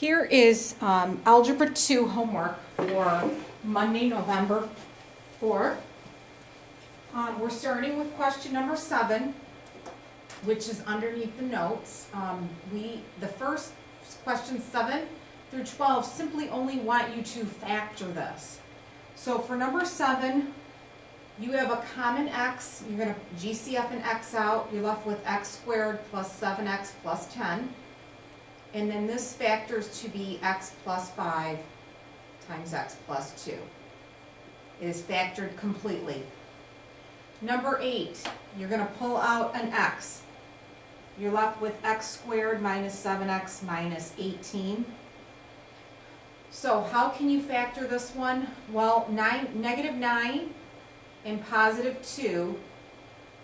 Here is Algebra 2 homework for Monday, November 4th. We're starting with question number 7, which is underneath the notes. The first questions 7 through 12 simply only want you to factor this. So for number 7, you have a common x. You're going to GCF an x out. You're left with x squared plus 7x plus 10. And then this factors to be x plus 5 times x plus 2. It is factored completely. Number 8, you're going to pull out an x. You're left with x squared minus 7x minus 18. So how can you factor this one? Well, negative 9 and positive 2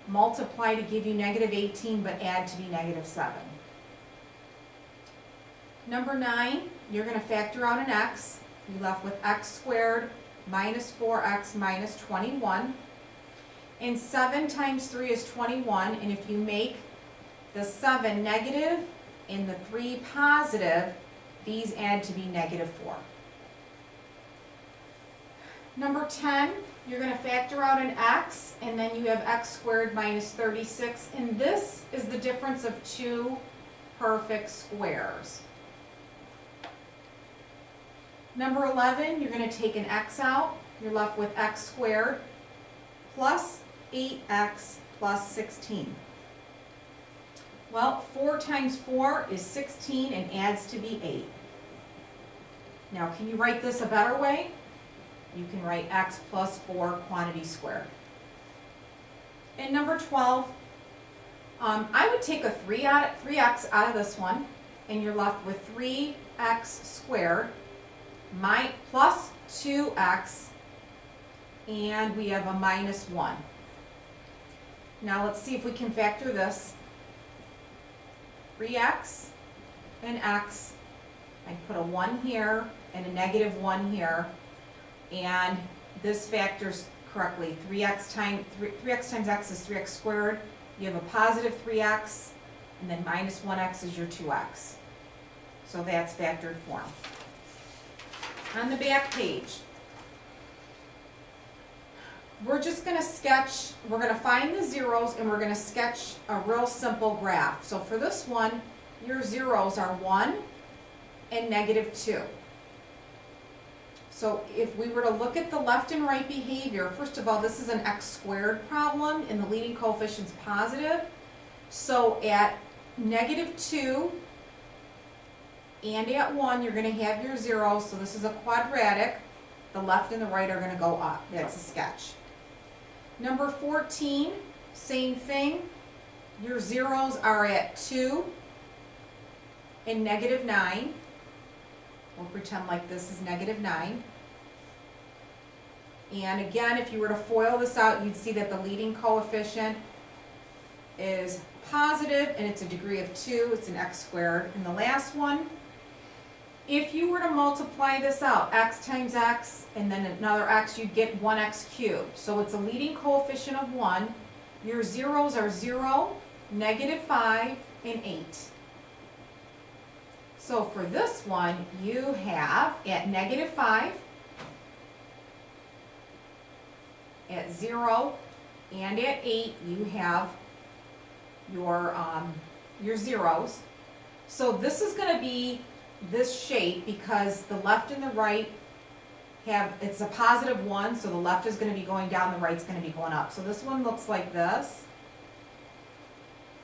multiply to give you negative 18, but add to be negative 7. Number 9, you're going to factor out an x. You're left with x squared minus 4x minus 21. And 7 times 3 is 21, and if you make the 7 negative and the 3 positive, these add to be negative 4. Number 10, you're going to factor out an x, and then you have x squared minus 36, and this is the difference of two perfect squares. Number 11, you're going to take an x out. You're left with x squared plus 8x plus 16. Well, 4 times 4 is 16 and adds to be 8. Now, can you write this a better way? You can write x plus 4 quantity squared. And number 12, I would take a 3x out of this one, and you're left with 3x squared plus 2x, and we have a minus 1. Now let's see if we can factor this. 3x and x, I put a 1 here and a negative 1 here, and this factors correctly. 3x times x is 3x squared. You have a positive 3x, and then minus 1x is your 2x. So that's factored form. On the back page, we're just going to sketch, we're going to find the zeros, and we're going to sketch a real simple graph. So for this one, your zeros are 1 and negative 2. So if we were to look at the left and right behavior, first of all, this is an x squared problem, and the leading coefficient's positive. So at negative 2 and at 1, you're going to have your zeros. So this is a quadratic. The left and the right are going to go up. That's a sketch. Number 14, same thing. Your zeros are at 2 and negative 9. We'll pretend like this is negative 9. And again, if you were to FOIL this out, you'd see that the leading coefficient is positive, and it's a degree of 2. It's an x squared. And the last one, if you were to multiply this out, x times x, and then another x, you'd get 1x cubed. So it's a leading coefficient of 1. Your zeros are 0, negative 5, and 8. So for this one, you have at negative 5, at 0, and at 8, you have your zeros. So this is going to be this shape because the left and the right it's a positive 1, so the left is going to be going down, the right's going to be going up. So this one looks like this.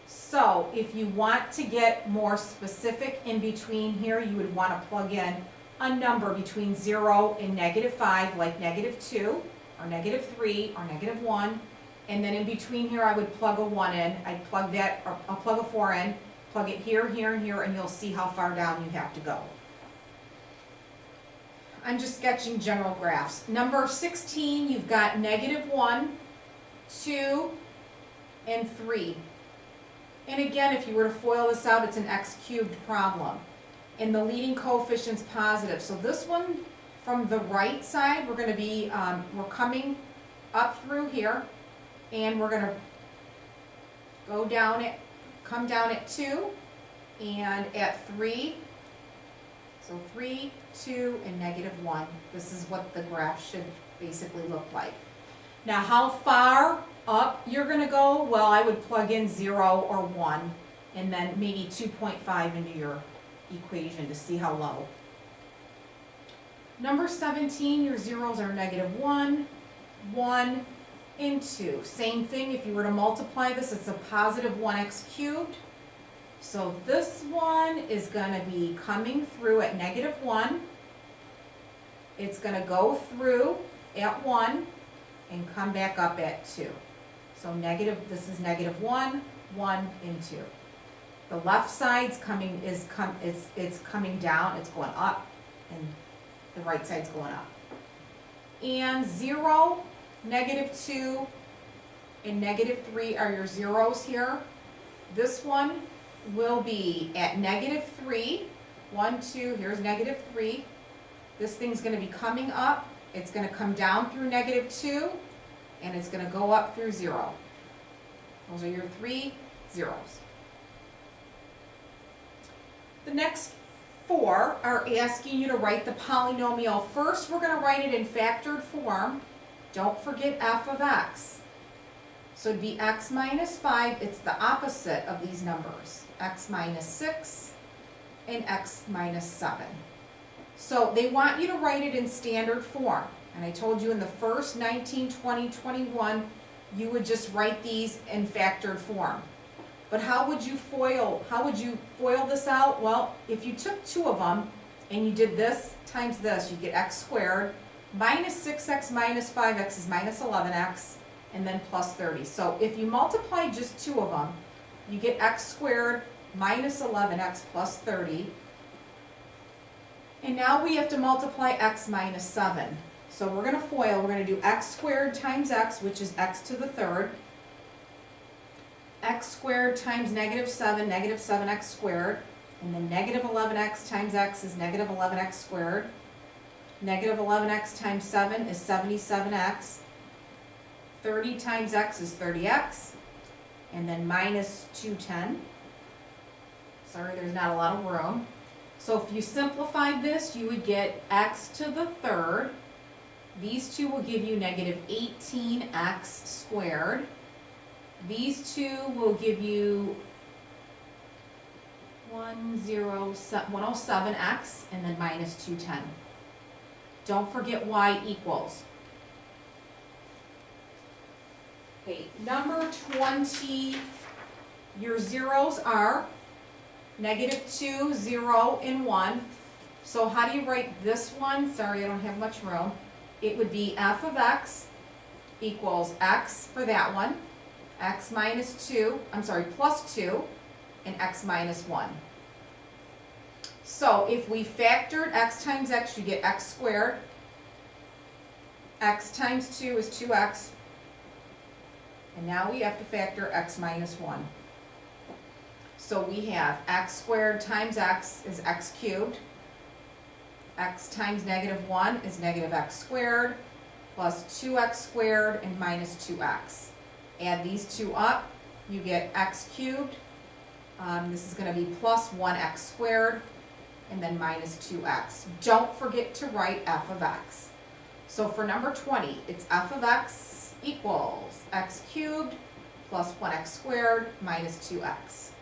So if you want to get more specific in between here, you would want to plug in a number between 0 and negative 5, like negative 2, or negative 3, or negative 1. And then in between here, I would plug a 1 in. I'd plug that, or I'll plug a 4 in, plug it here, here, and here, and you'll see how far down you have to go. I'm just sketching general graphs. Number 16, you've got negative 1, 2, and 3. And again, if you were to FOIL this out, it's an x cubed problem. And the leading coefficient's positive. So this one, from the right side, we're going to be, we're coming up through here, and we're going to go down it, come down at 2, and at 3, So 3, 2, and -1. This is what the graph should basically look like. Now, how far up you're going to go? Well, I would plug in 0 or 1, and then maybe 2.5 into your equation to see how low. Number 17, your zeros are -1, 1, and 2. Same thing, if you were to multiply this, it's a positive 1x cubed. So this one is going to be coming through at -1. It's going to go through at 1 and come back up at 2. So this is -1, 1, and 2. The left side's coming it's coming down, it's going up, and the right side's going up. And 0, -2, and -3 are your zeros here. This one will be at -3. 1, 2, here's -3. This thing's going to be coming up. It's going to come down through -2, and it's going to go up through 0. Those are your 3 zeros. The next 4 are asking you to write the polynomial. First, we're going to write it in factored form. Don't forget f of x. So it'd be x minus 5. It's the opposite of these numbers. X minus 6 and x minus 7. So they want you to write it in standard form. And I told you in the first 19, 20, 21, you would just write these in factored form. But how would you foil this out? Well, if you took 2 of them and you did this times this, you get x squared. Minus 6x minus 5x is minus 11x, and then plus 30. So if you multiply just 2 of them, you get x squared minus 11x plus 30. And now we have to multiply x minus 7. So we're going to FOIL. We're going to do x squared times x, which is x to the third. X squared times -7, -7x squared. And then -11x times x is -11x squared. -11x times 7 is 77x. 30 times x is 30x. And then minus 210. Sorry, there's not a lot of room. So if you simplified this, you would get x to the third. These two will give you -18x squared. These two will give you 107x and then minus 210. Don't forget y equals. Okay, number 20, your zeros are -2, 0, and 1. So how do you write this one? Sorry, I don't have much room. It would be f of x equals x for that one, x minus 2, plus 2, and x minus 1. So if we factored x times x, you get x squared. X times 2 is 2x. And now we have to factor x minus 1. So we have x squared times x is x cubed. X times -1 is -x squared, plus 2x squared and minus 2x. Add these two up, you get x cubed. This is going to be plus 1x squared, and then minus 2x. Don't forget to write f of x. So for number 20, it's f of x equals x cubed plus 1x squared minus 2x.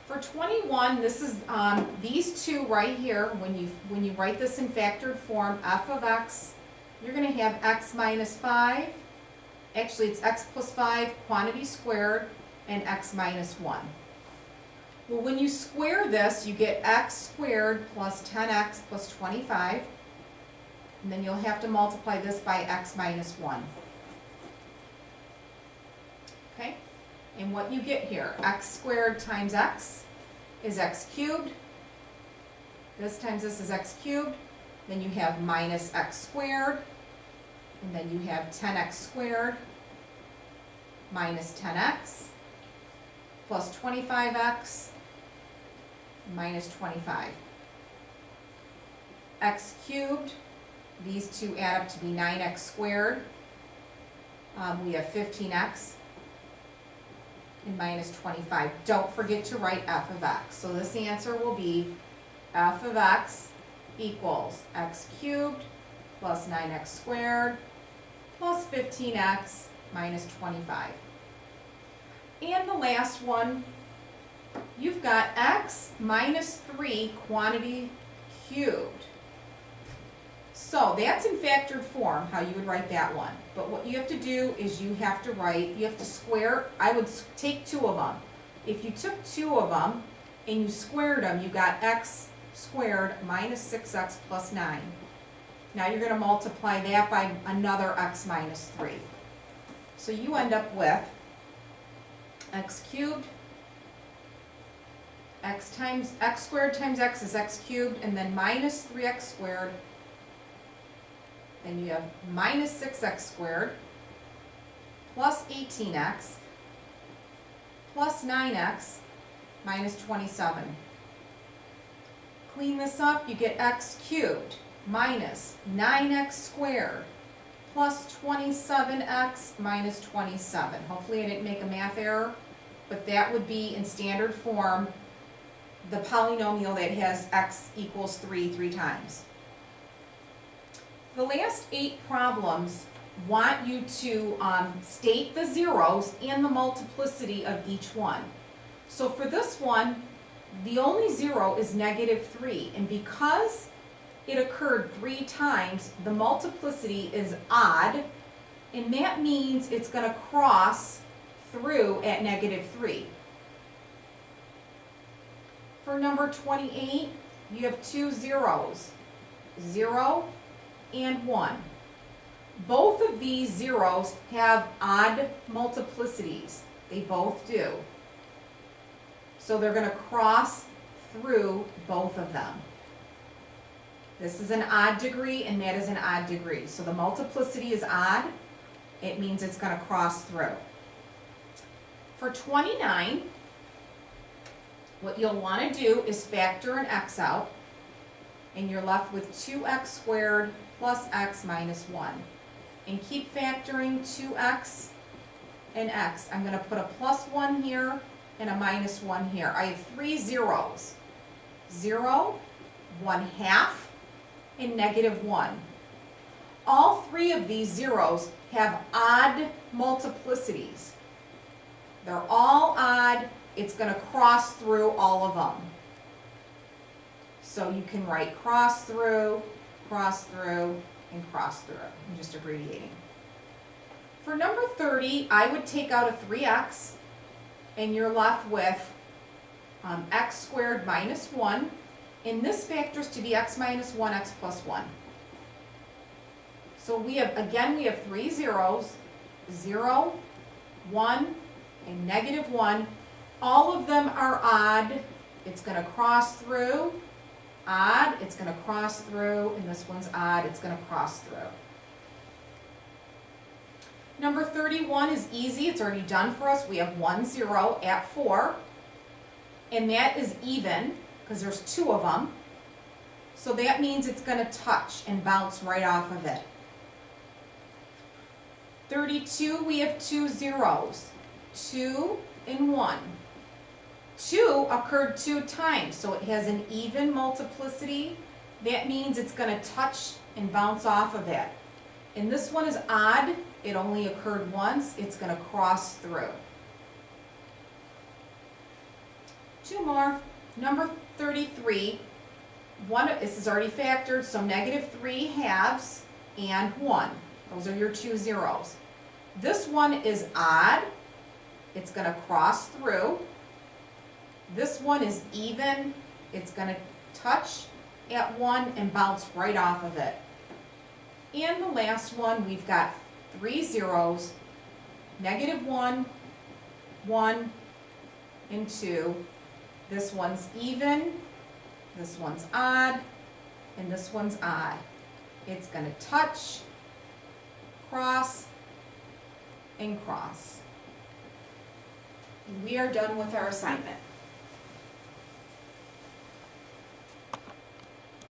For 21, this is these two right here. When you write this in factored form, f of x, you're going to have x minus 5. Actually, it's x plus 5 quantity squared and x minus 1. Well, when you square this, you get x squared plus 10x plus 25. And then you'll have to multiply this by x minus 1. Okay? And what you get here, x squared times x is x cubed. This times this is x cubed. Then you have minus x squared. And then you have 10x squared minus 10x plus 25x minus 25. X cubed, these two add up to be 9x squared. We have 15x and minus 25. Don't forget to write f of x. So this answer will be f of x equals x cubed plus 9x squared plus 15x minus 25. And the last one, you've got x minus 3 quantity cubed. So that's in factored form, how you would write that one. But what you have to do is you have to square, I would take two of them. If you took two of them and you squared them, you got x squared minus 6x plus 9. Now you're going to multiply that by another x minus 3. So you end up with x cubed, x squared times x is x cubed, and then minus 3x squared. Then you have minus 6x squared plus 18x plus 9x minus 27. Clean this up, you get x cubed minus 9x squared plus 27x minus 27. Hopefully I didn't make a math error, but that would be in standard form the polynomial that has x equals 3 times. The last 8 problems want you to state the zeros and the multiplicity of each one. So for this one, the only zero is negative 3, and because it occurred 3 times, the multiplicity is odd, and that means it's going to cross through at negative 3. For number 28, you have 2 zeros, 0 and 1. Both of these zeros have odd multiplicities. They both do. So they're going to cross through both of them. This is an odd degree and that is an odd degree. So the multiplicity is odd. It means it's going to cross through. For 29, what you'll want to do is factor an x out, and you're left with 2x squared plus x minus 1. And keep factoring 2x and x. I'm going to put a plus 1 here and a minus 1 here. I have 3 zeros. 0, 1/2, and negative 1. All 3 of these zeros have odd multiplicities. They're all odd. It's going to cross through all of them. So you can write cross through, and cross through. I'm just abbreviating. For number 30, I would take out a 3x, and you're left with x squared minus 1. And this factors to be x minus 1, x plus 1. So we have 3 zeros, 0, 1, and negative 1. All of them are odd. It's going to cross through. Odd, it's going to cross through, and this one's odd, it's going to cross through. Number 31 is easy, it's already done for us. We have 1 0 at 4, and that is even, because there's 2 of them. So that means it's going to touch and bounce right off of it. 32, we have 2 zeros, 2 and 1. 2 occurred 2 times, so it has an even multiplicity. That means it's going to touch and bounce off of it. And this one is odd. It only occurred once. It's going to cross through. 2 more. Number 33. This is already factored, so negative 3 halves and 1. Those are your 2 zeros. This one is odd. It's going to cross through. This one is even. It's going to touch at 1 and bounce right off of it. And the last one, we've got 3 zeros, negative 1, 1, and 2. This one's even, this one's odd, and this one's odd. It's going to touch, cross, and cross. We are done with our assignment.